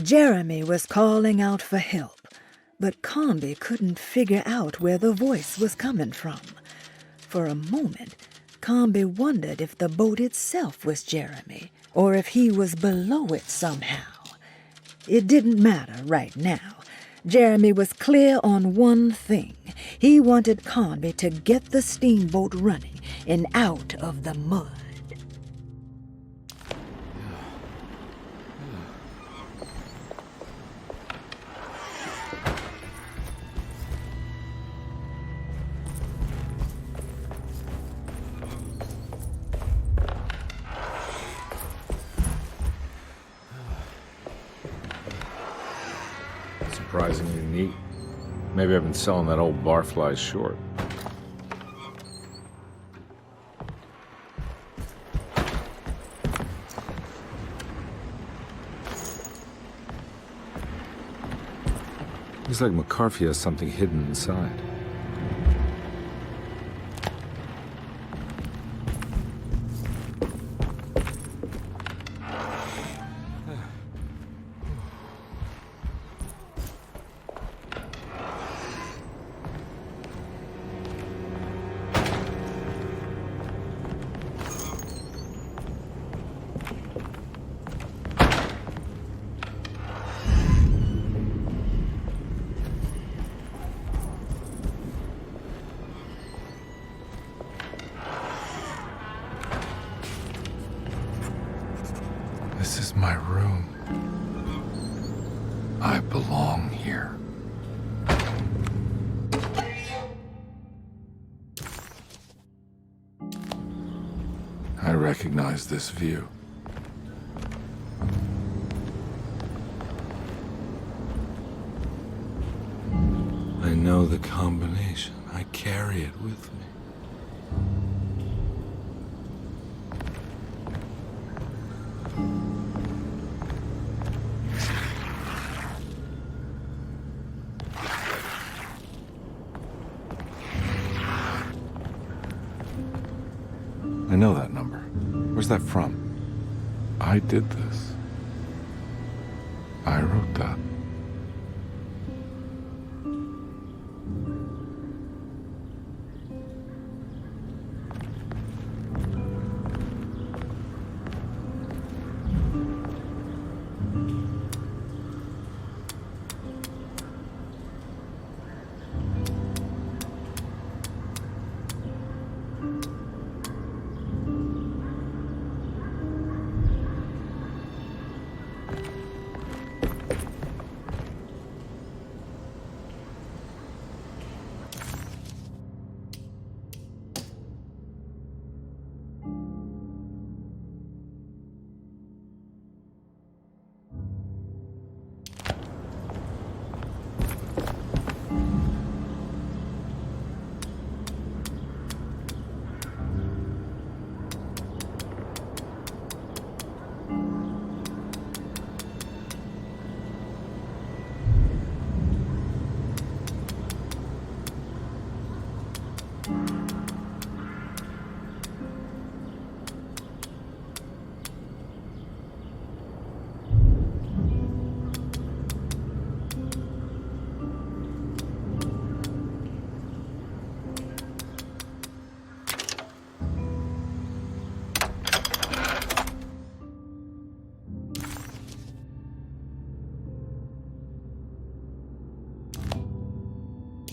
Jeremy was calling out for help, but Carnby couldn't figure out where the voice was coming from. For a moment, Carnby wondered if the boat itself was Jeremy, or if he was below it somehow. It didn't matter right now. Jeremy was clear on one thing. He wanted Carnby to get the steamboat running and out of the mud. Surprisingly neat. Maybe I've been selling that old barfly short. Looks like McCarthy has something hidden inside. This is my room. I belong here. I recognize this view. I know the combination. I carry it with me. I know that number. Where's that from? I did this. I wrote that.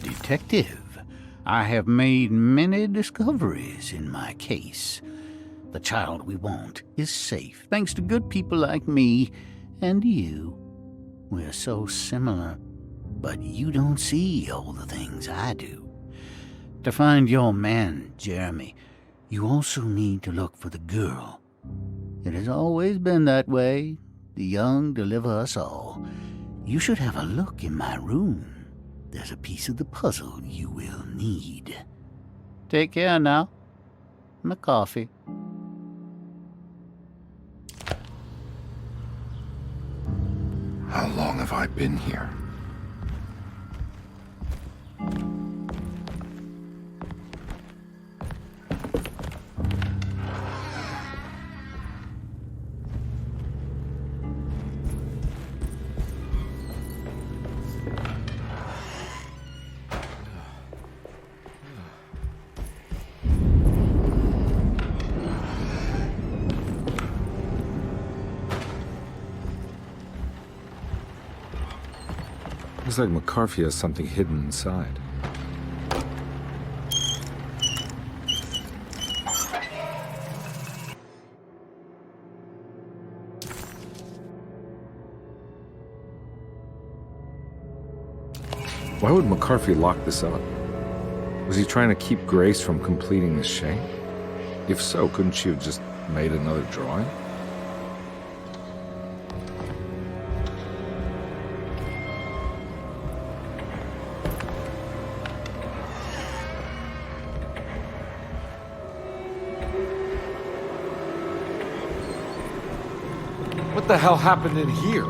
Detective, I have made many discoveries in my case. The child we want is safe, thanks to good people like me and you. We're so similar, but you don't see all the things I do. To find your man, Jeremy, you also need to look for the girl. It has always been that way. The young deliver us all. You should have a look in my room. There's a piece of the puzzle you will need. Take care now. My coffee. How long have I been here? Looks like McCarthy has something hidden inside. Why would McCarthy lock this up? Was he trying to keep Grace from completing the shape? If so, couldn't she have just made another drawing? What the hell happened in here?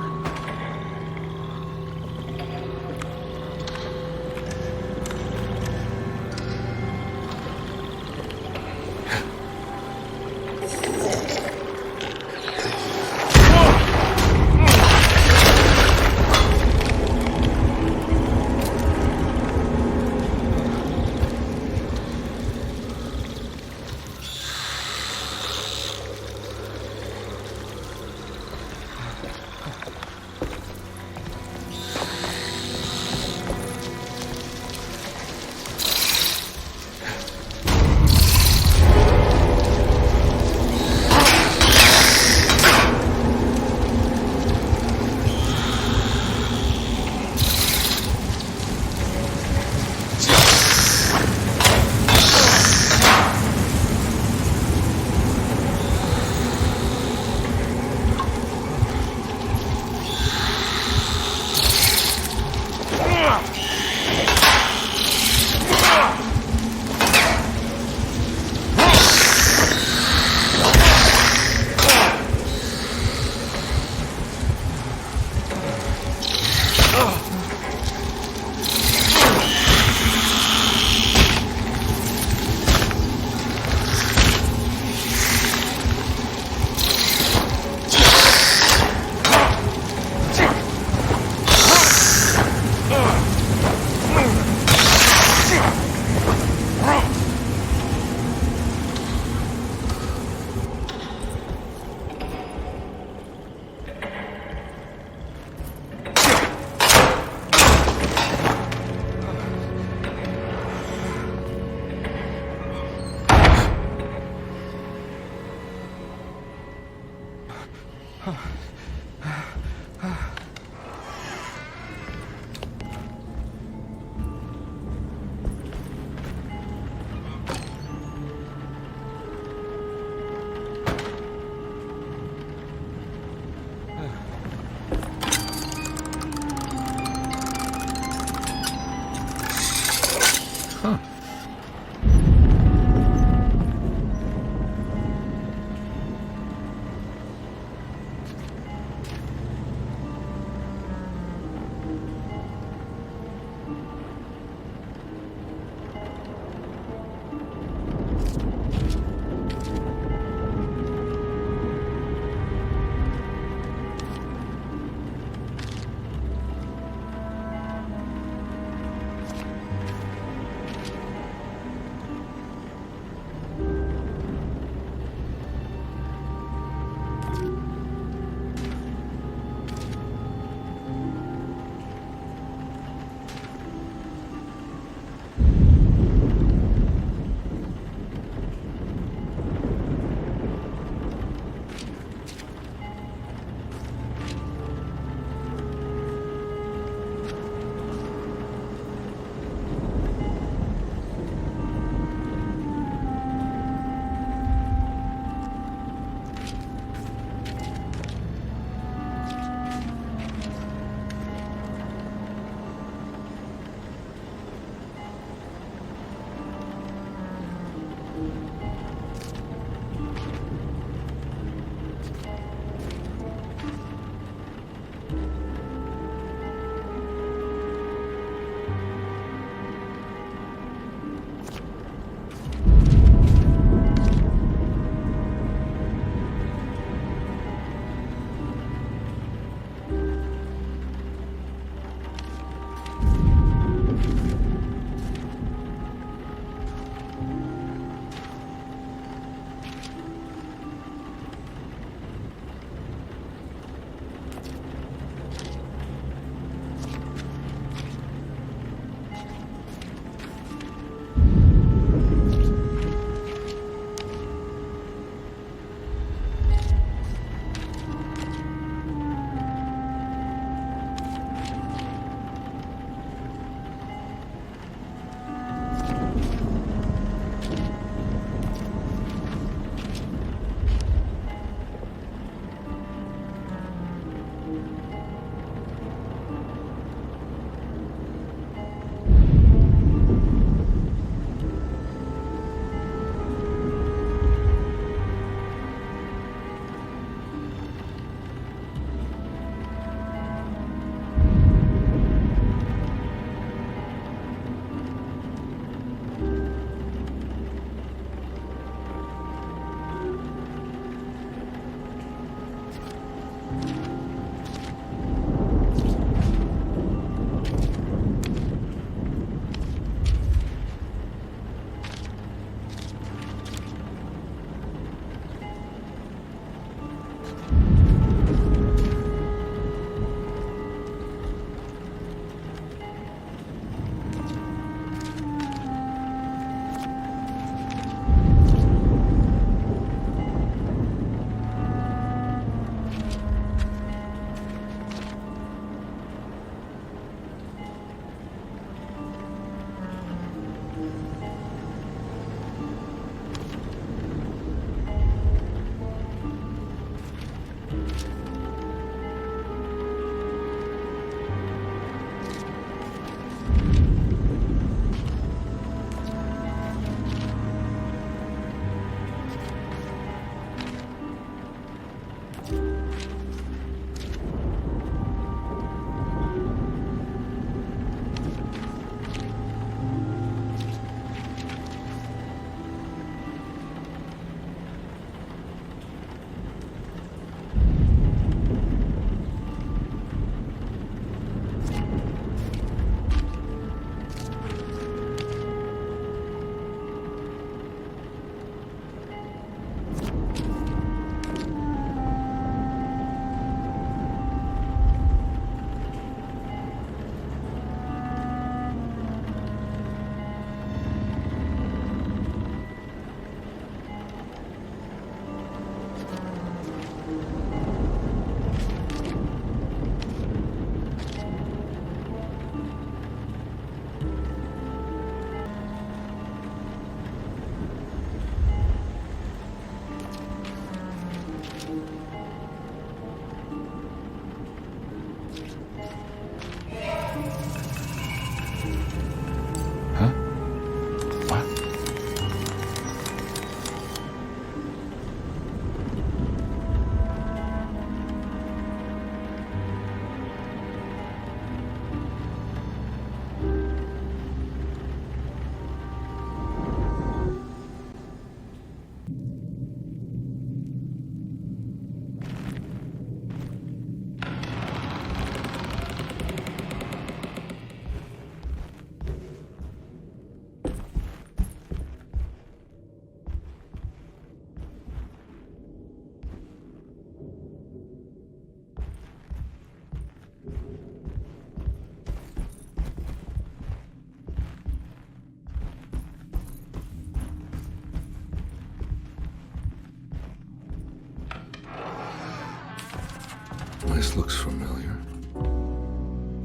This looks familiar.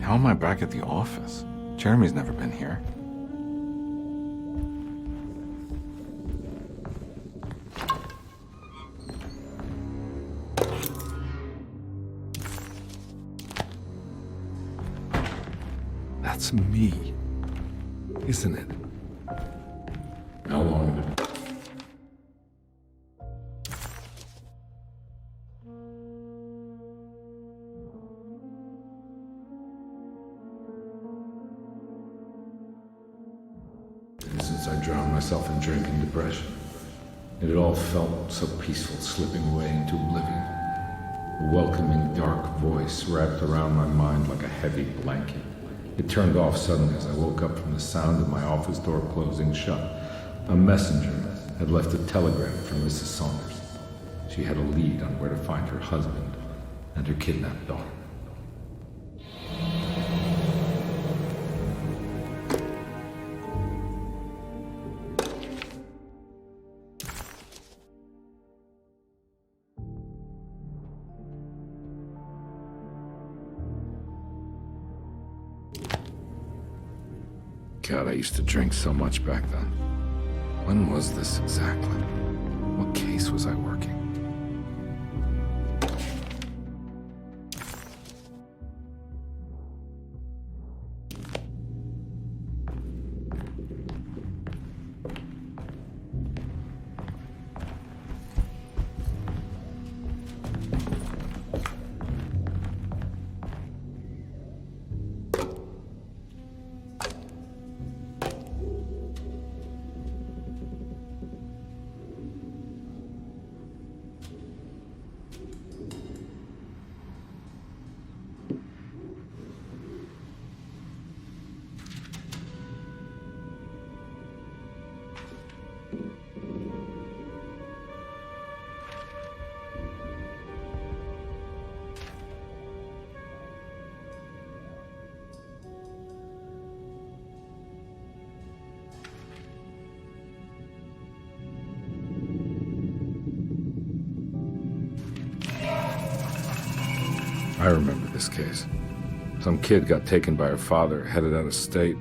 How am I back at the office? Jeremy's never been here. That's me, isn't it? How long have it? Since I drowned myself in drink and depression. It had all felt so peaceful, slipping away into oblivion. A welcoming, dark voice wrapped around my mind like a heavy blanket. It turned off suddenly as I woke up from the sound of my office door closing shut. A messenger had left a telegram from Mrs. Saunders. She had a lead on where to find her husband and her kidnapped daughter. God, I used to drink so much back then. When was this exactly? What case was I working? I remember this case. Some kid got taken by her father, headed out of state,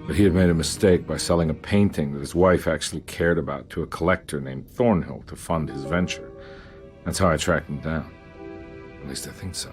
but he had made a mistake by selling a painting that his wife actually cared about to a collector named Thornhill to fund his venture. That's how I tracked him down. At least I think so.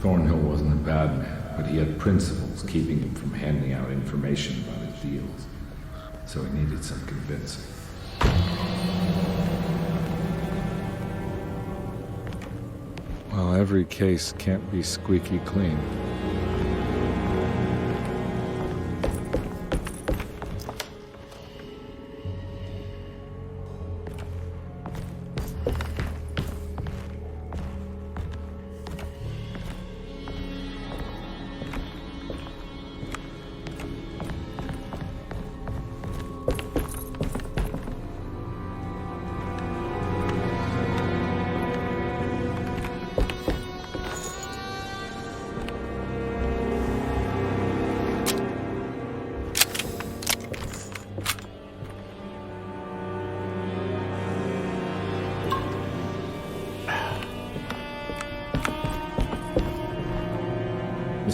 Thornhill wasn't a bad man, but he had principles keeping him from handing out information about his deals. So he needed some convincing. Well, every case can't be squeaky clean.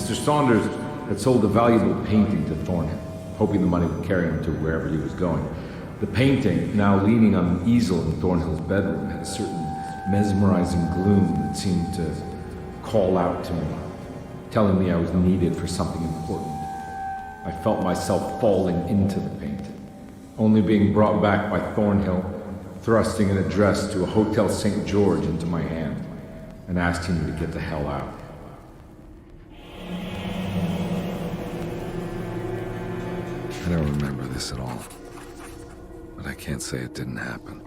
Mr. Saunders had sold a valuable painting to Thornhill, hoping the money would carry him to wherever he was going. The painting, now leaning on an easel in Thornhill's bedroom, had a certain mesmerizing gloom that seemed to call out to me, telling me I was needed for something important. I felt myself falling into the painting, only being brought back by Thornhill, thrusting an address to a Hotel St. George into my hand and asking me to get the hell out. I don't remember this at all, but I can't say it didn't happen.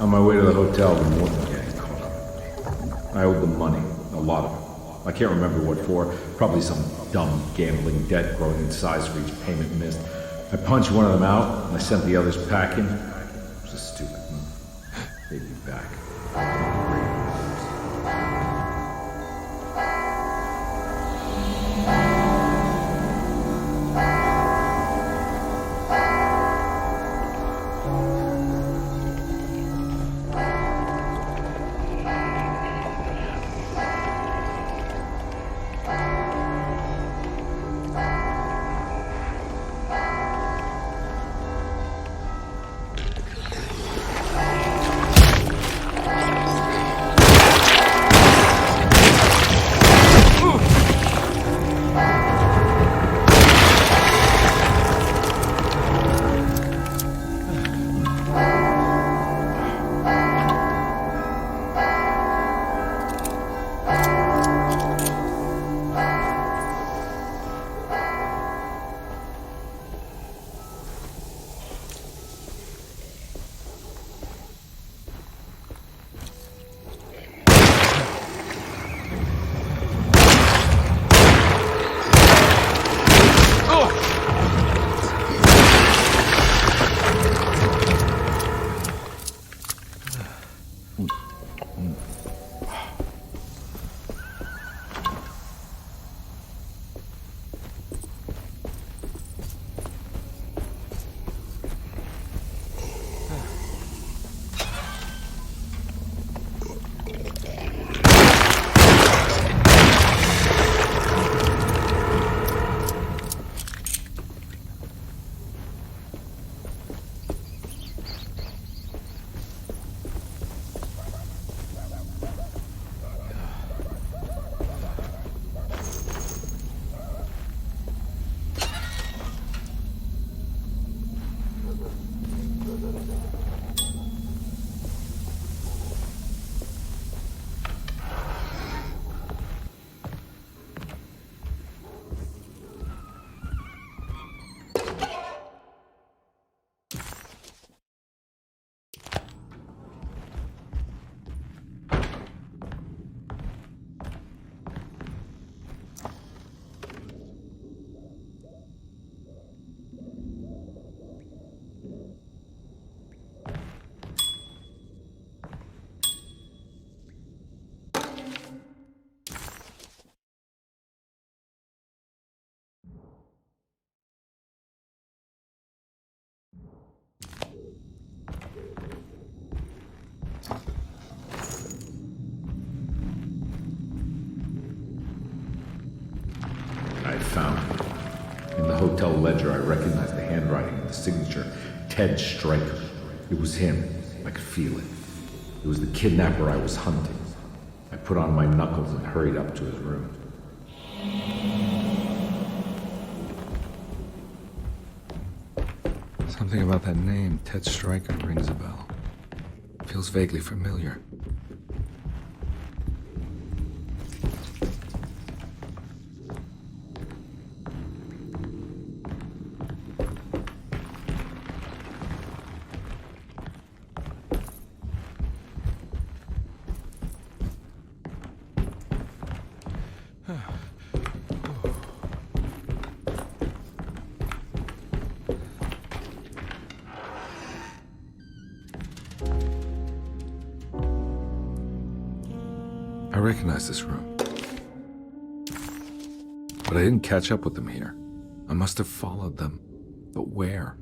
On my way to the hotel, the Morton gang caught up. I owed them money, a lot of it. I can't remember what for, probably some dumb gambling debt growing in size for each payment missed. I punched one of them out, and I sent the others packing. It was a stupid move. They'd be back. Found it. In the hotel ledger, I recognized the handwriting and the signature. Ted Stryker. It was him. I could feel it. It was the kidnapper I was hunting. I put on my knuckles and hurried up to his room. Something about that name, Ted Stryker, rings a bell. Feels vaguely familiar. I recognize this room. But I didn't catch up with them here. I must have followed them. But where?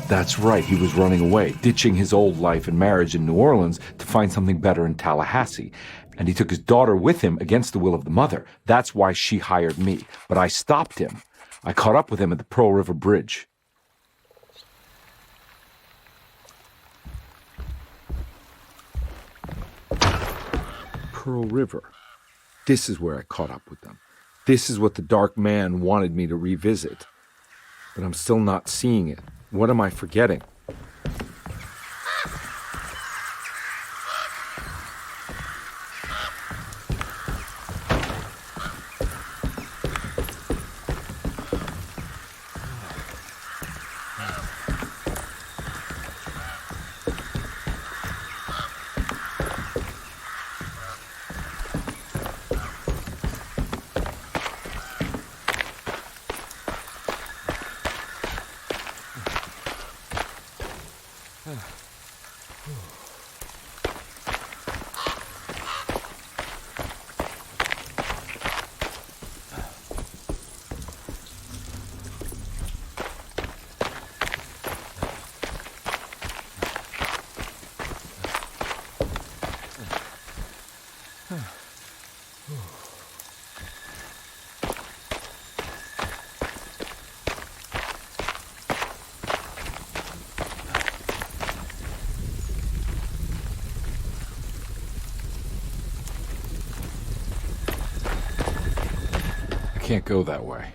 That's right, he was running away, ditching his old life and marriage in New Orleans to find something better in Tallahassee. And he took his daughter with him against the will of the mother. That's why she hired me. But I stopped him. I caught up with him at the Pearl River Bridge. Pearl River. This is where I caught up with them. This is what the Dark Man wanted me to revisit. But I'm still not seeing it. What am I forgetting? Can't go that way.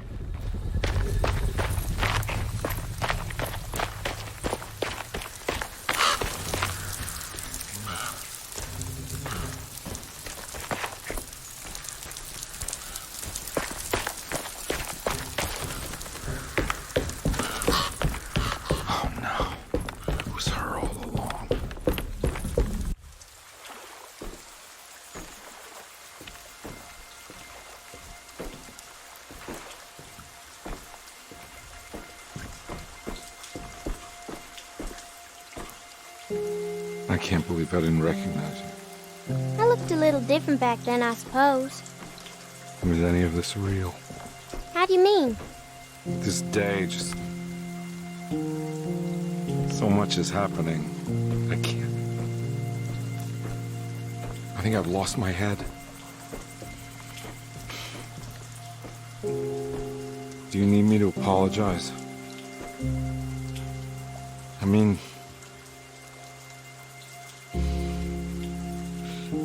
Oh no, it was her all along. I can't believe I didn't recognize you. I looked a little different back then, I suppose. Was any of this real? How do you mean? This day, just... so much is happening. I can't... I think I've lost my head. Do you need me to apologize? I mean...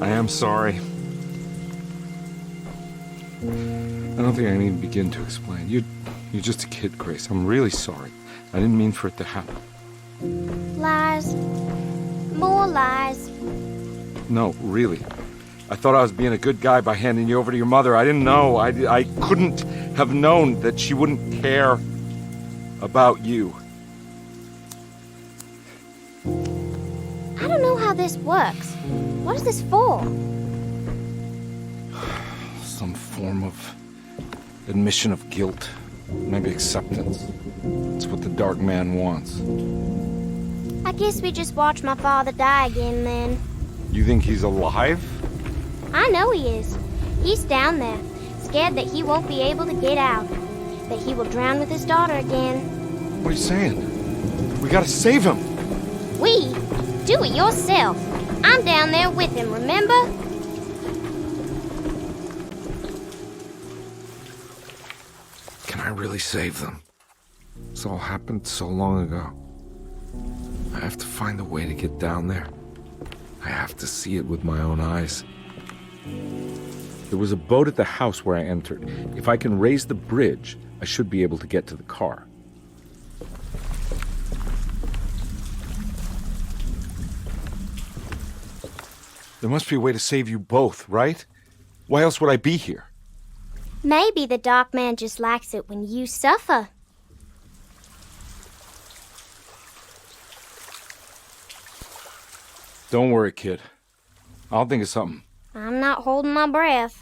I am sorry. I don't think I need to begin to explain. You're just a kid, Grace. I'm really sorry. I didn't mean for it to happen. Lies. More lies. No, really. I thought I was being a good guy by handing you over to your mother. I didn't know. I couldn't have known that she wouldn't care about you. I don't know how this works. What is this for? Some form of admission of guilt. Maybe acceptance. It's what the Dark Man wants. I guess we just watched my father die again then. You think he's alive? I know he is. He's down there, scared that he won't be able to get out. That he will drown with his daughter again. What are you saying? We gotta save him! We? Do it yourself. I'm down there with him, remember? Can I really save them? This all happened so long ago. I have to find a way to get down there. I have to see it with my own eyes. There was a boat at the house where I entered. If I can raise the bridge, I should be able to get to the car. There must be a way to save you both, right? Why else would I be here? Maybe the Dark Man just likes it when you suffer. Don't worry, kid. I'll think of something. I'm not holding my breath.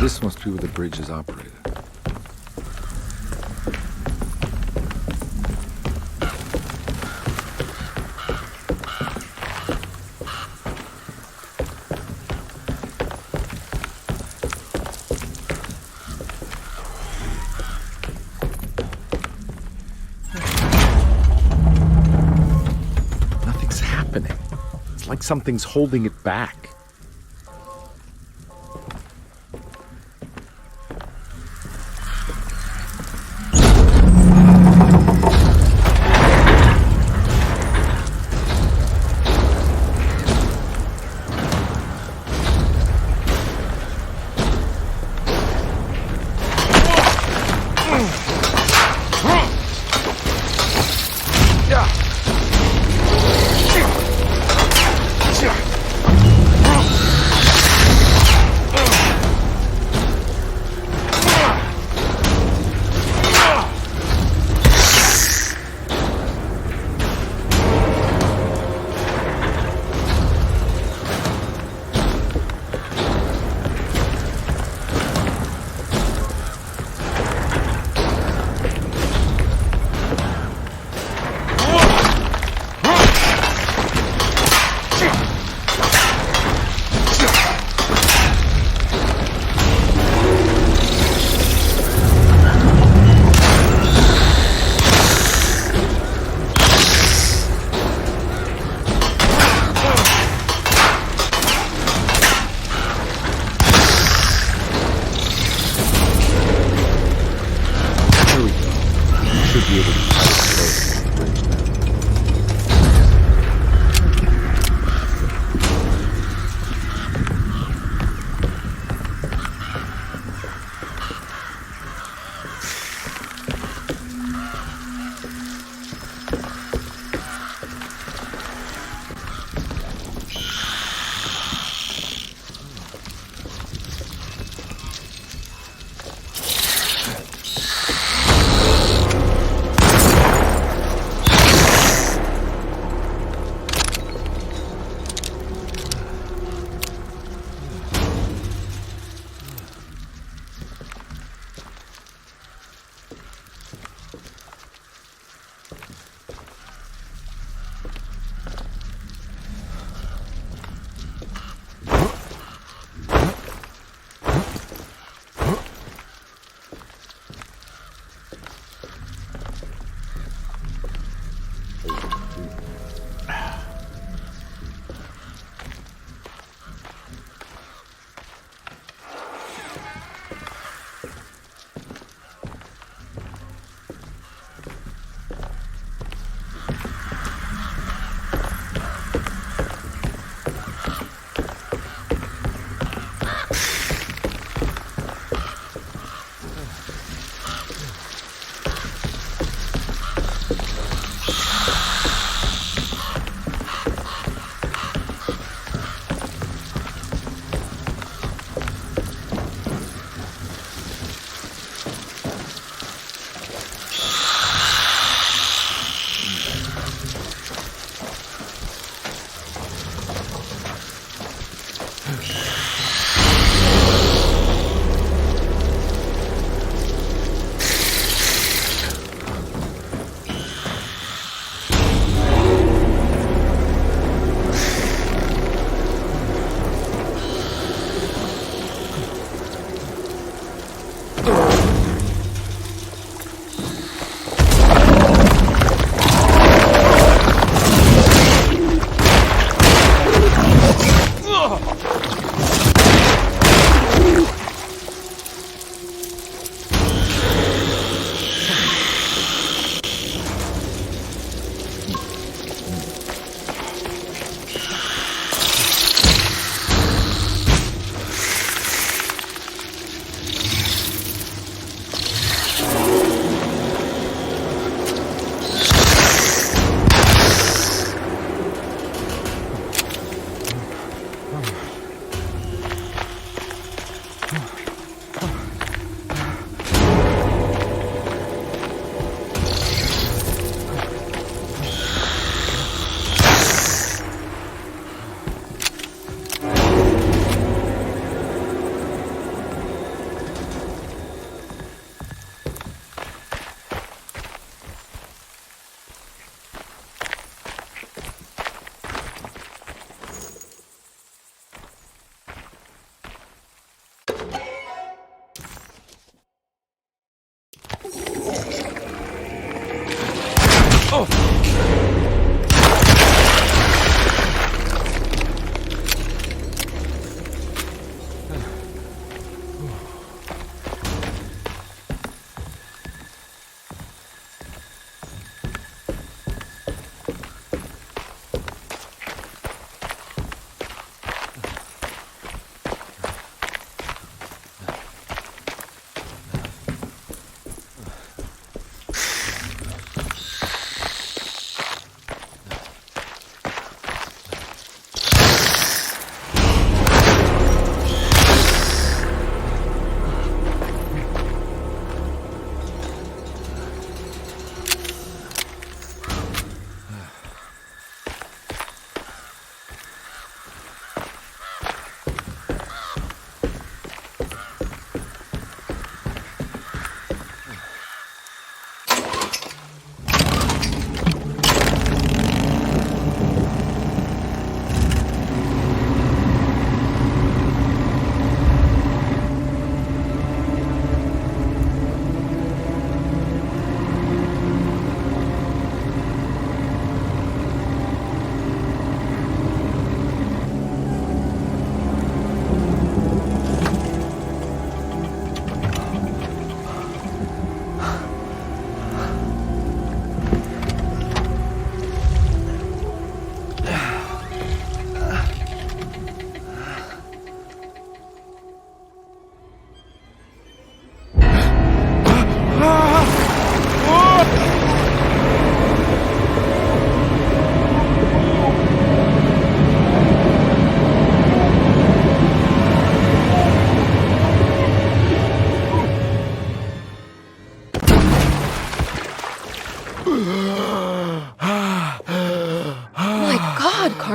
This must be where the bridge is operated. Nothing's happening. It's like something's holding it back.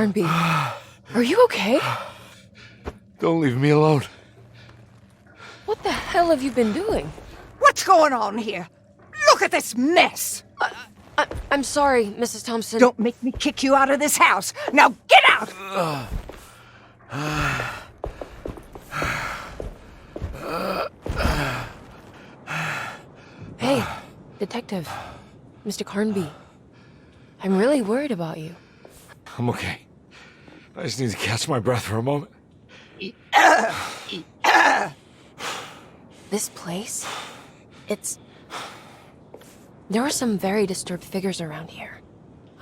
Carnby, are you okay? Don't leave me alone. What the hell have you been doing? What's going on here? Look at this mess! I'm sorry, Mrs. Thompson. Don't make me kick you out of this house. Now get out! Hey, Detective. Mr. Carnby. I'm really worried about you. I'm okay. I just need to catch my breath for a moment. This place? There are some very disturbed figures around here.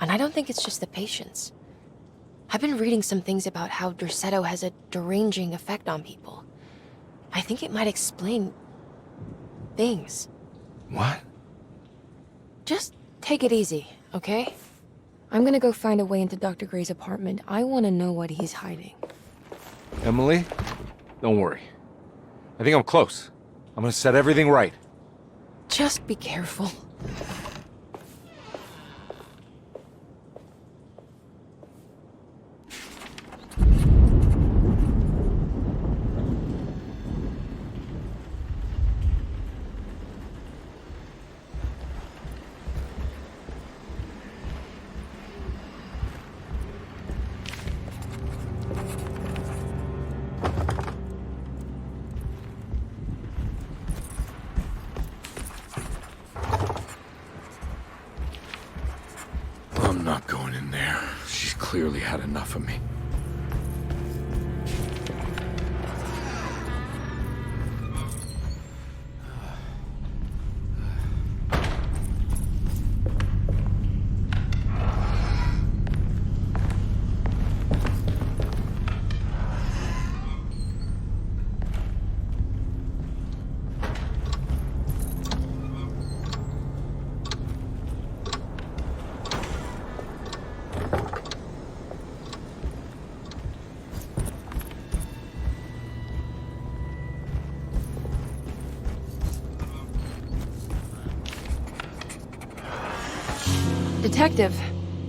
And I don't think it's just the patients. I've been reading some things about how Derceto has a deranging effect on people. I think it might explain things. What? Just take it easy, okay? I'm gonna go find a way into Dr. Gray's apartment. I want to know what he's hiding. Emily, don't worry. I think I'm close. I'm gonna set everything right. Just be careful. I'm not going in there. She's clearly had enough of me. Detective,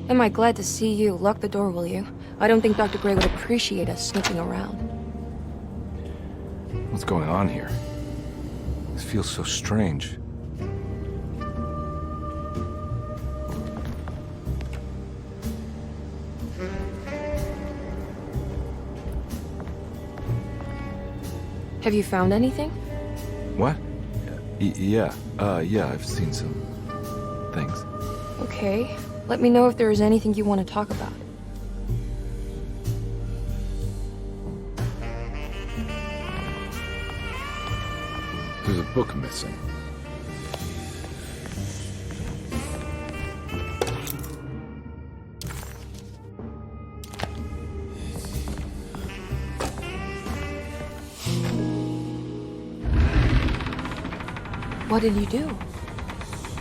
am I glad to see you. Lock the door, will you? I don't think Dr. Gray would appreciate us snooping around. What's going on here? This feels so strange. Have you found anything? What? Yeah, I've seen some things. Okay. Let me know if there is anything you want to talk about. There's a book missing. What did you do?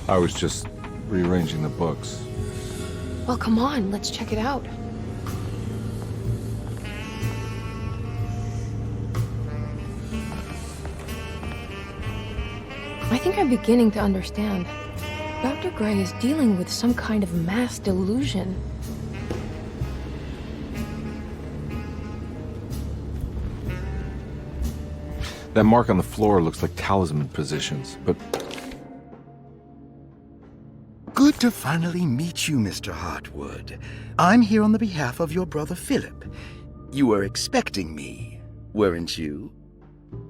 I was just rearranging the books. Well, come on, let's check it out. I think I'm beginning to understand. Dr. Gray is dealing with some kind of mass delusion. That mark on the floor looks like talisman positions, but... Good to finally meet you, Mr. Hartwood. I'm here on the behalf of your brother Philip. You were expecting me, weren't you?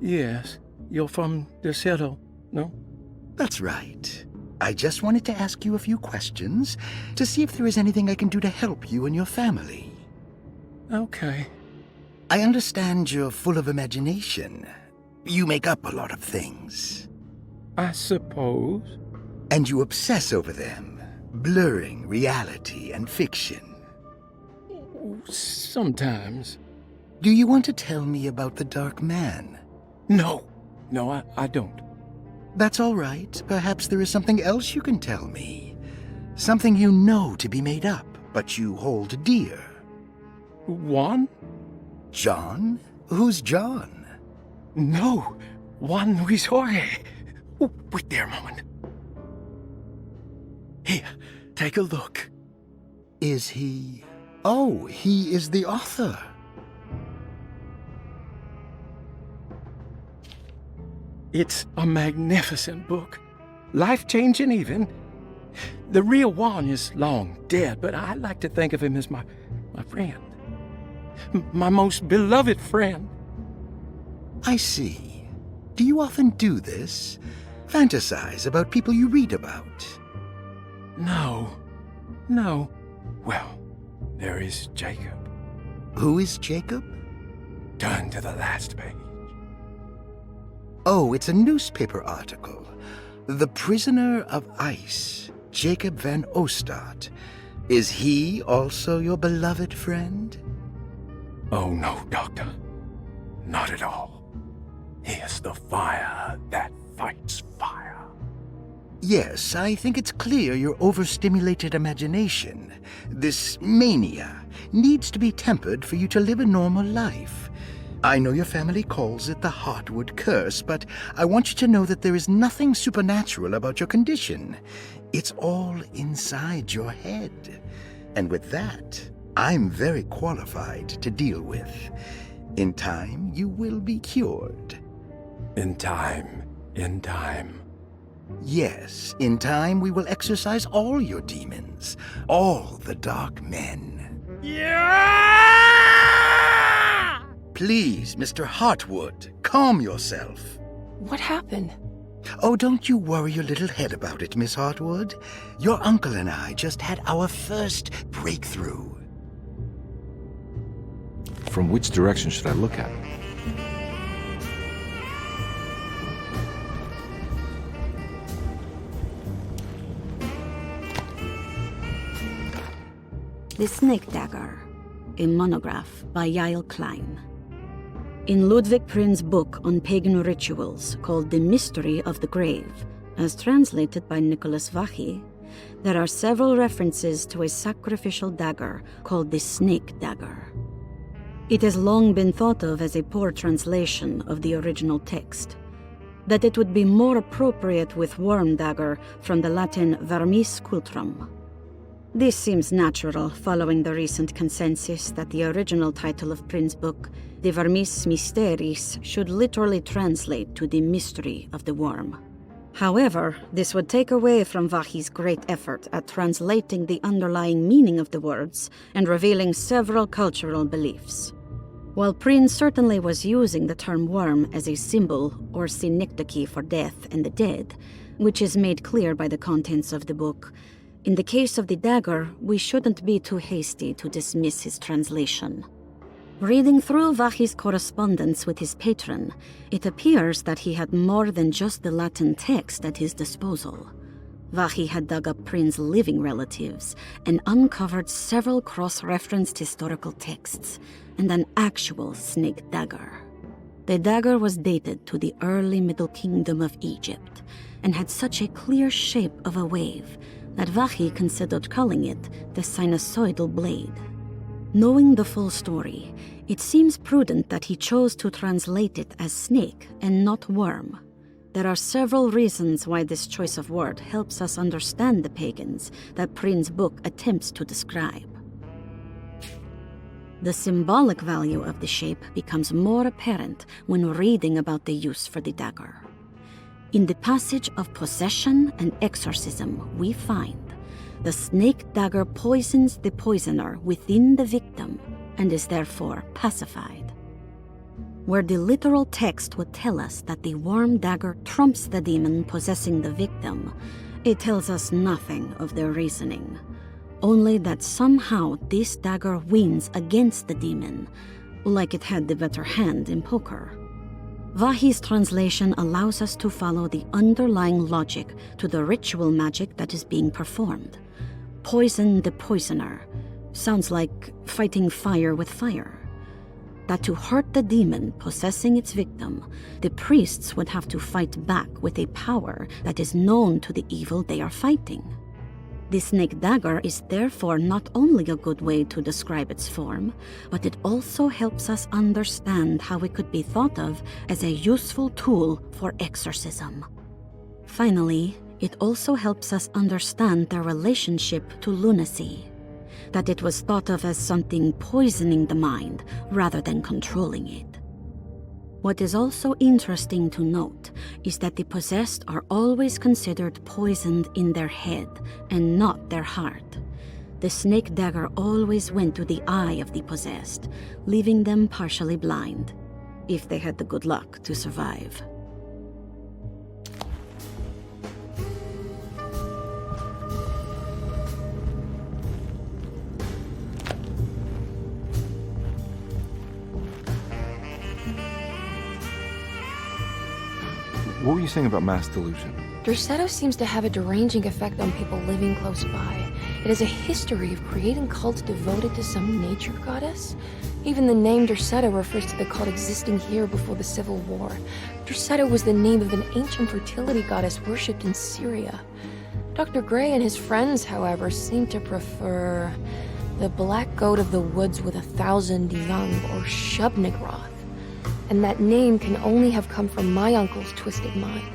Yes. You're from Derceto, no? That's right. I just wanted to ask you a few questions to see if there is anything I can do to help you and your family. Okay. I understand you're full of imagination. You make up a lot of things. I suppose. And you obsess over them, blurring reality and fiction. Sometimes. Do you want to tell me about the Dark Man? No. No, I don't. That's all right. Perhaps there is something else you can tell me. Something you know to be made up, but you hold dear. Juan? John? Who's John? No. Juan Luis Jorge. Oh, wait there a moment. Here, take a look. Is he Oh, he is the author. It's a magnificent book. Life-changing, even. The real one is long dead, but I like to think of him as my friend. My most beloved friend. I see. Do you often do this? Fantasize about people you read about? No. Well, there is Jacob. Who is Jacob? Turn to the last page. Oh, it's a newspaper article. The Prisoner of Ice, Jacob van Ostad. Is he also your beloved friend? Oh, no, Doctor. Not at all. He is the fire that fights fire. Yes, I think it's clear your overstimulated imagination, this mania, needs to be tempered for you to live a normal life. I know your family calls it the Heartwood Curse, but I want you to know that there is nothing supernatural about your condition. It's all inside your head. And with that, I'm very qualified to deal with. In time, you will be cured. In time. Yes, in time we will exorcise all your demons, all the dark men. Yeah! Please, Mr. Heartwood, calm yourself. What happened? Oh, don't you worry your little head about it, Miss Heartwood. Your uncle and I just had our first breakthrough. From which direction should I look at? The Snake Dagger, a monograph by Yael Klein. In Ludwig Prin's book on pagan rituals called The Mystery of the Grave, as translated by Nicholas Vachy, there are several references to a sacrificial dagger called the Snake Dagger. It has long been thought of as a poor translation of the original text, that it would be more appropriate with worm dagger from the Latin vermis cultrum. This seems natural following the recent consensus that the original title of Prin's book, De Vermis Mysteris, should literally translate to the mystery of the worm. However, this would take away from Vachy's great effort at translating the underlying meaning of the words and revealing several cultural beliefs. While Prin certainly was using the term worm as a symbol or synecdoche for death and the dead, which is made clear by the contents of the book, in the case of the dagger, we shouldn't be too hasty to dismiss his translation. Reading through Vachy's correspondence with his patron, it appears that he had more than just the Latin text at his disposal. Vachy had dug up Prin's living relatives and uncovered several cross-referenced historical texts and an actual snake dagger. The dagger was dated to the early Middle Kingdom of Egypt and had such a clear shape of a wave that Vachy considered calling it the sinusoidal blade. Knowing the full story, it seems prudent that he chose to translate it as snake and not worm. There are several reasons why this choice of word helps us understand the pagans that Prin's book attempts to describe. The symbolic value of the shape becomes more apparent when reading about the use for the dagger. In the passage of possession and exorcism, we find the snake dagger poisons the poisoner within the victim and is therefore pacified. Where the literal text would tell us that the worm dagger trumps the demon possessing the victim, it tells us nothing of their reasoning, only that somehow this dagger wins against the demon, like it had the better hand in poker. Vachy's translation allows us to follow the underlying logic to the ritual magic that is being performed. Poison the poisoner sounds like fighting fire with fire. That to hurt the demon possessing its victim, the priests would have to fight back with a power that is known to the evil they are fighting. The snake dagger is therefore not only a good way to describe its form, but it also helps us understand how it could be thought of as a useful tool for exorcism. Finally, it also helps us understand their relationship to lunacy. that it was thought of as something poisoning the mind rather than controlling it. What is also interesting to note is that the possessed are always considered poisoned in their head and not their heart. The snake dagger always went to the eye of the possessed, leaving them partially blind, if they had the good luck to survive. What were you saying about mass delusion? Derceto seems to have a deranging effect on people living close by. It has a history of creating cults devoted to some nature goddess. Even the name Derceto refers to the cult existing here before the Civil War. Derceto was the name of an ancient fertility goddess worshipped in Syria. Dr. Gray and his friends, however, seem to prefer the black goat of the woods with 1,000 young, or Shub-Nigroth. And that name can only have come from my uncle's twisted mind.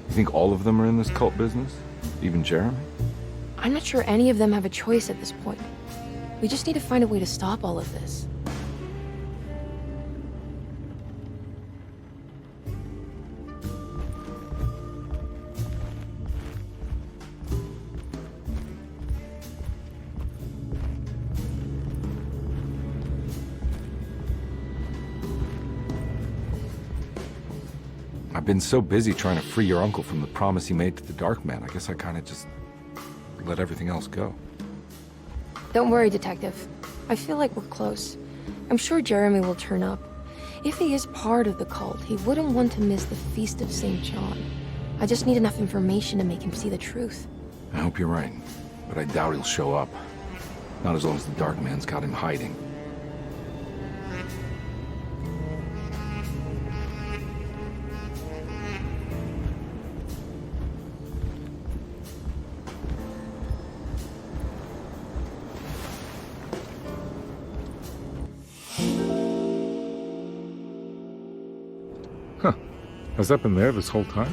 You think all of them are in this cult business? Even Jeremy? I'm not sure any of them have a choice at this point. We just need to find a way to stop all of this. I've been so busy trying to free your uncle from the promise he made to the Dark Man, I guess I kind of just let everything else go. Don't worry, Detective. I feel like we're close. I'm sure Jeremy will turn up. If he is part of the cult, he wouldn't want to miss the Feast of St. John. I just need enough information to make him see the truth. I hope you're right, but I doubt he'll show up. Not as long as the Dark Man's got him hiding. Huh. Has that been there this whole time?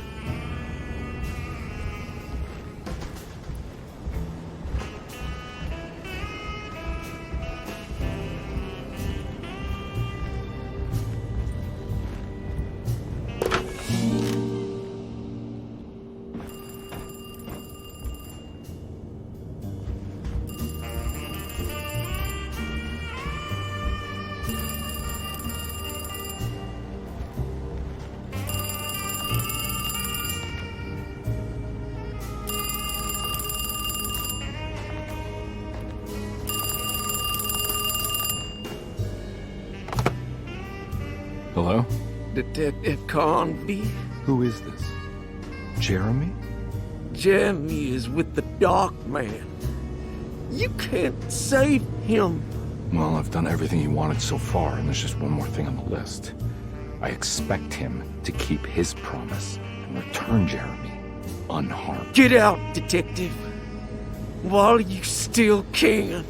Hello? Detective Carnby? Who is this? Jeremy? Jeremy is with the Dark Man. You can't save him. Well, I've done everything he wanted so far, and there's just one more thing on the list. I expect him to keep his promise and return Jeremy unharmed. Get out, Detective. While you still can.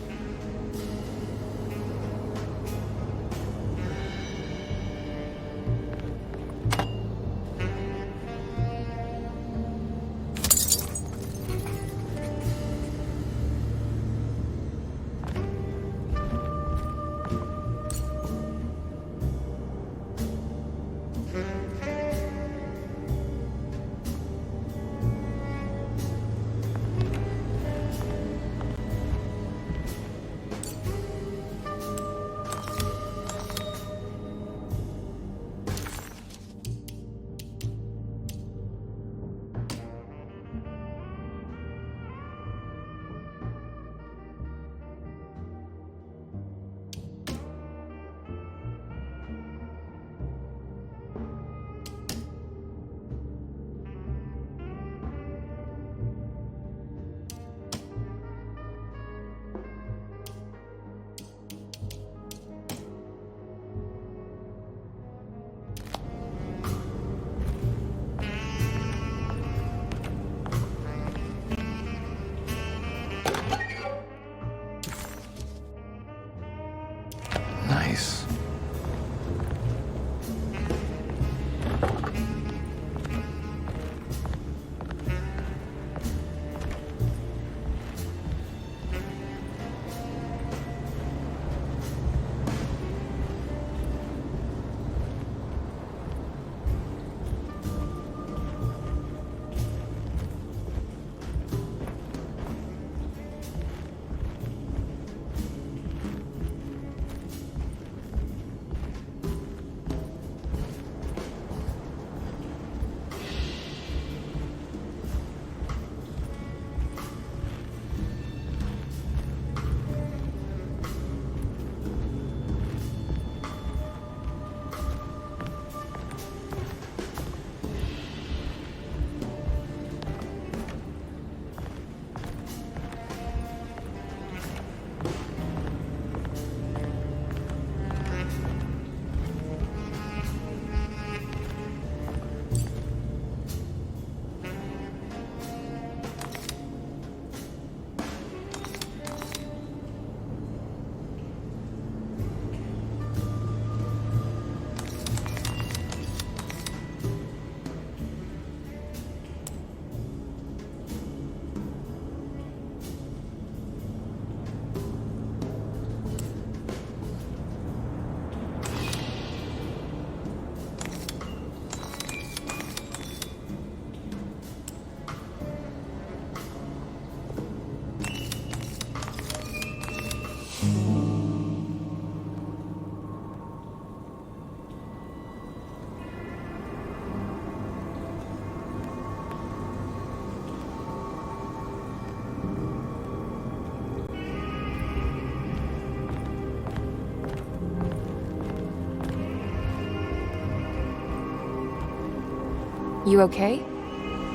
You okay?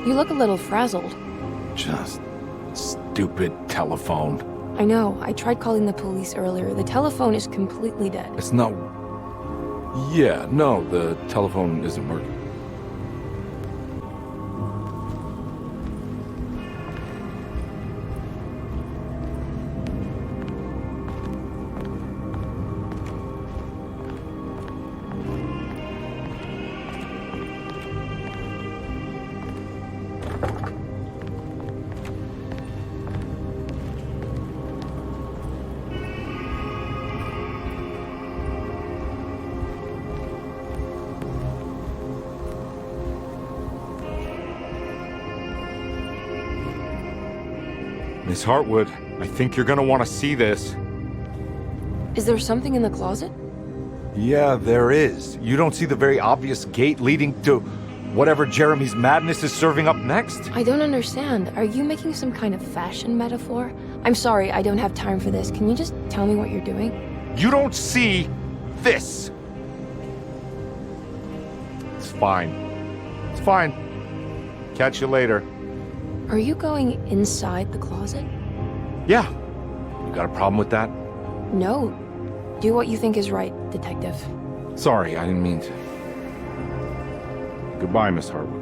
You look a little frazzled. Just stupid telephone. I know. I tried calling the police earlier. The telephone is completely dead. It's not... Yeah, no, the telephone isn't working. Miss Hartwood, I think you're gonna want to see this. Is there something in the closet? Yeah, there is. You don't see the very obvious gate leading to whatever Jeremy's madness is serving up next? I don't understand. Are you making some kind of fashion metaphor? I'm sorry, I don't have time for this. Can you just tell me what you're doing? You don't see this! It's fine. It's fine. Catch you later. Are you going inside the closet? Yeah. You got a problem with that? No. Do what you think is right, Detective. Sorry, I didn't mean to. Goodbye, Miss Hartwood.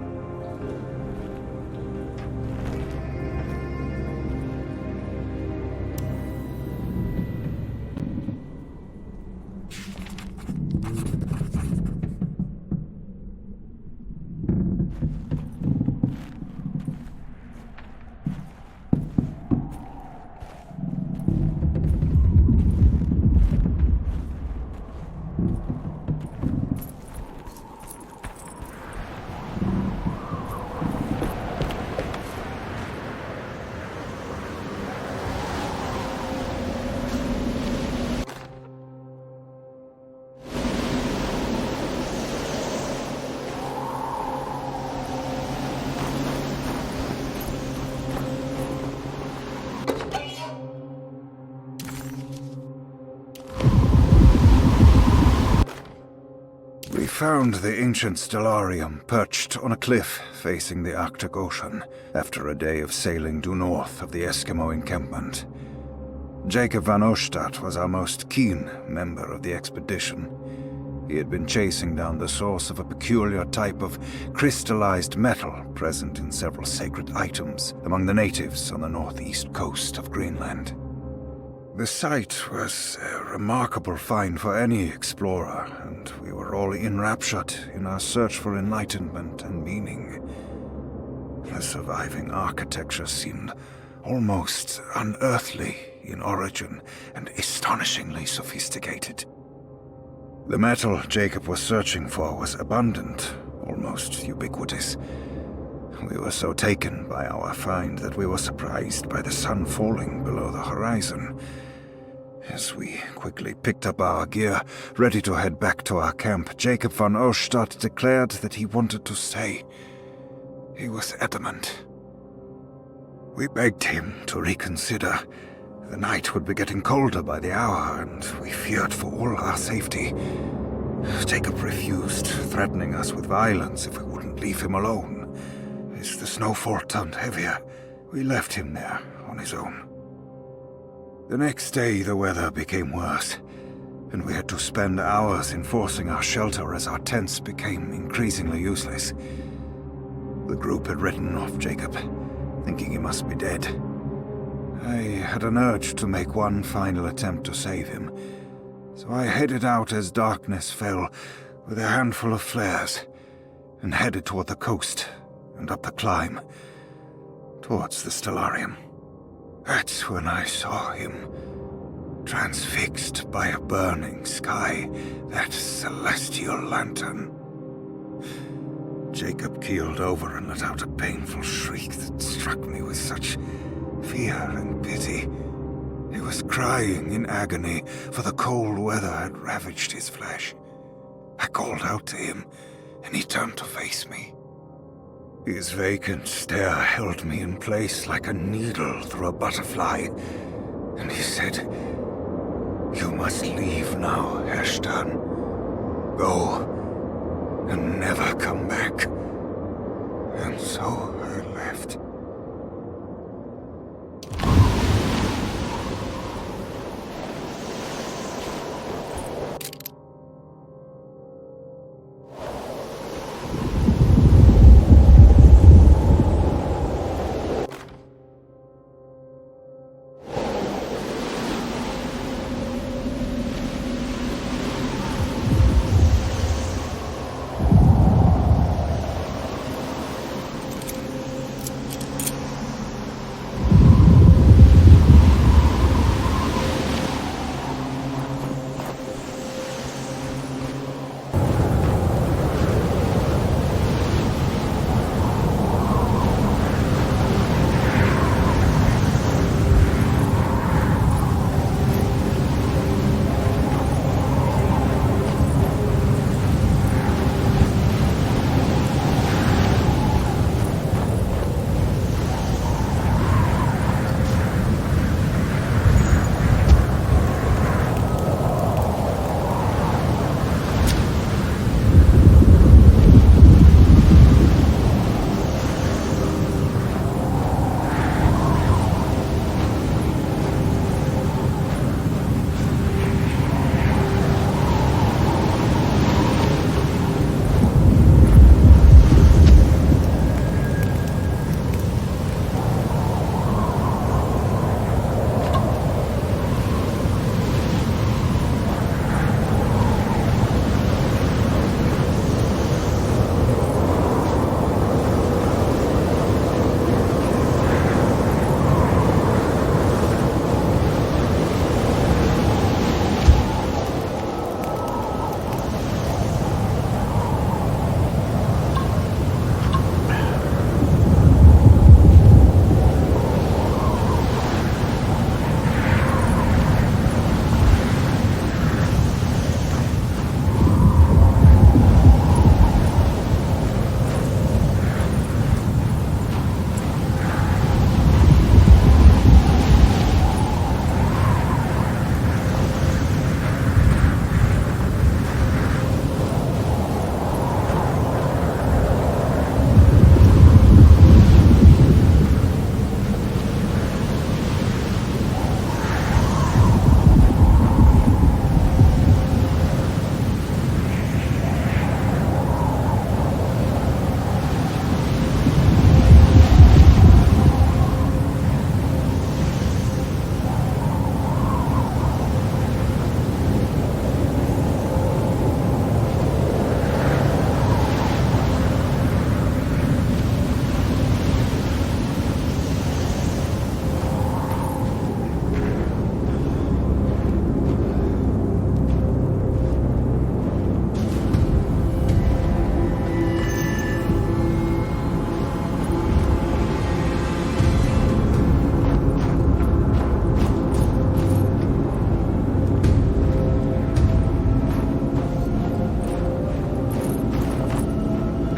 We found the ancient stellarium perched on a cliff facing the Arctic Ocean after a day of sailing due north of the Eskimo encampment. Jacob van Oostad was our most keen member of the expedition. He had been chasing down the source of a peculiar type of crystallized metal present in several sacred items among the natives on the northeast coast of Greenland. The site was a remarkable find for any explorer, and we were all enraptured in our search for enlightenment and meaning. The surviving architecture seemed almost unearthly in origin and astonishingly sophisticated. The metal Jacob was searching for was abundant, almost ubiquitous. We were so taken by our find that we were surprised by the sun falling below the horizon. As we quickly picked up our gear, ready to head back to our camp, Jacob van Oostad declared that he wanted to stay. He was adamant. We begged him to reconsider. The night would be getting colder by the hour, and we feared for all our safety. Jacob refused, threatening us with violence if we wouldn't leave him alone. As the snowfall turned heavier, we left him there on his own. The next day, the weather became worse, and we had to spend hours enforcing our shelter as our tents became increasingly useless. The group had written off Jacob, thinking he must be dead. I had an urge to make one final attempt to save him, so I headed out as darkness fell with a handful of flares and headed toward the coast and up the climb towards the stellarium. That's when I saw him, transfixed by a burning sky, that celestial lantern. Jacob keeled over and let out a painful shriek that struck me with such fear and pity. He was crying in agony, for the cold weather had ravaged his flesh. I called out to him, and he turned to face me. His vacant stare held me in place like a needle through a butterfly, and he said, "You must leave now, Ashton. Go, and never come back." And so I left.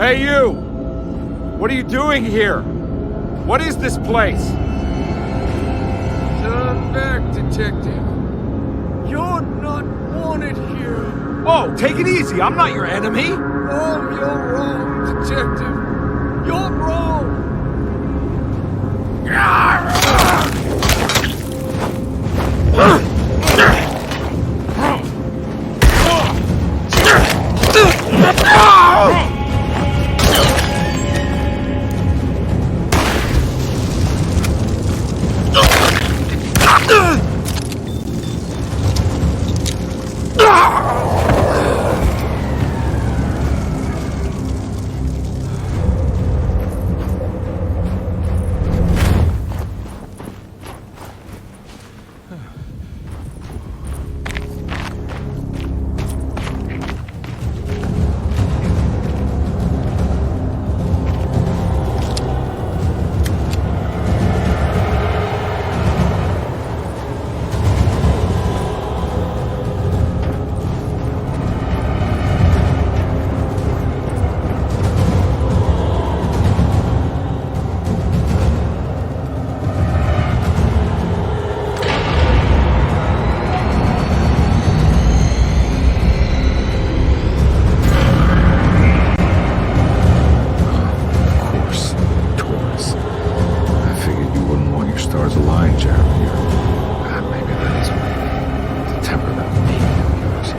Hey, you! What are you doing here? What is this place? Turn back, detective. You're not wanted here. Whoa, take it easy. I'm not your enemy. Oh, you're wrong, detective. You're wrong. Jeremy, or maybe that is me. The temper that made him yours.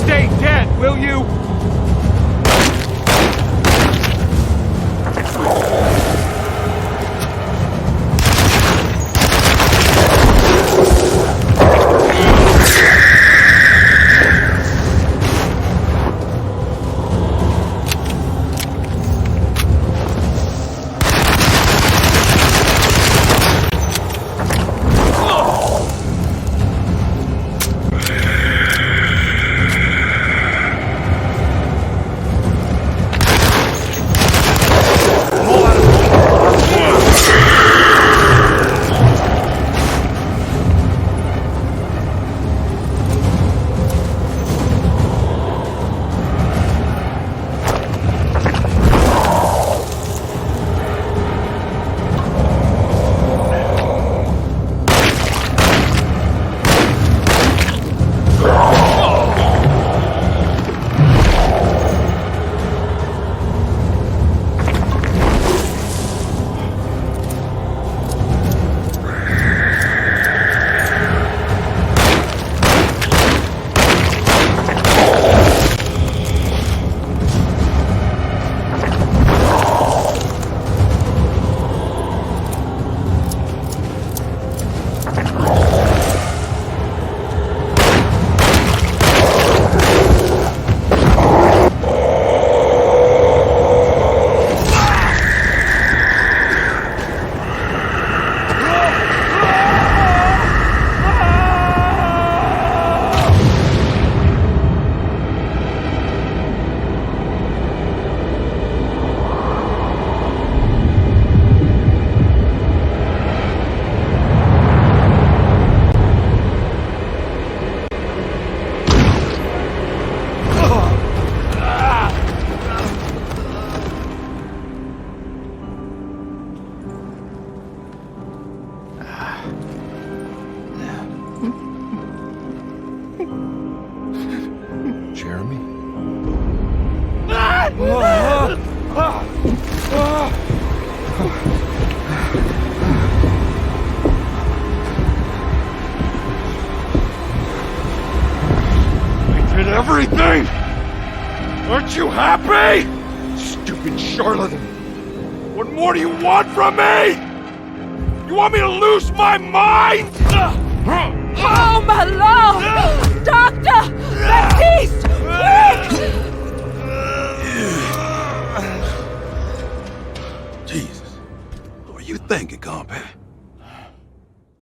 Stay dead, will you? Jeremy? I did everything! Aren't you happy? Stupid charlatan! What more do you want from me? You want me to lose my mind? Oh, my lord! Doctor! Baptiste!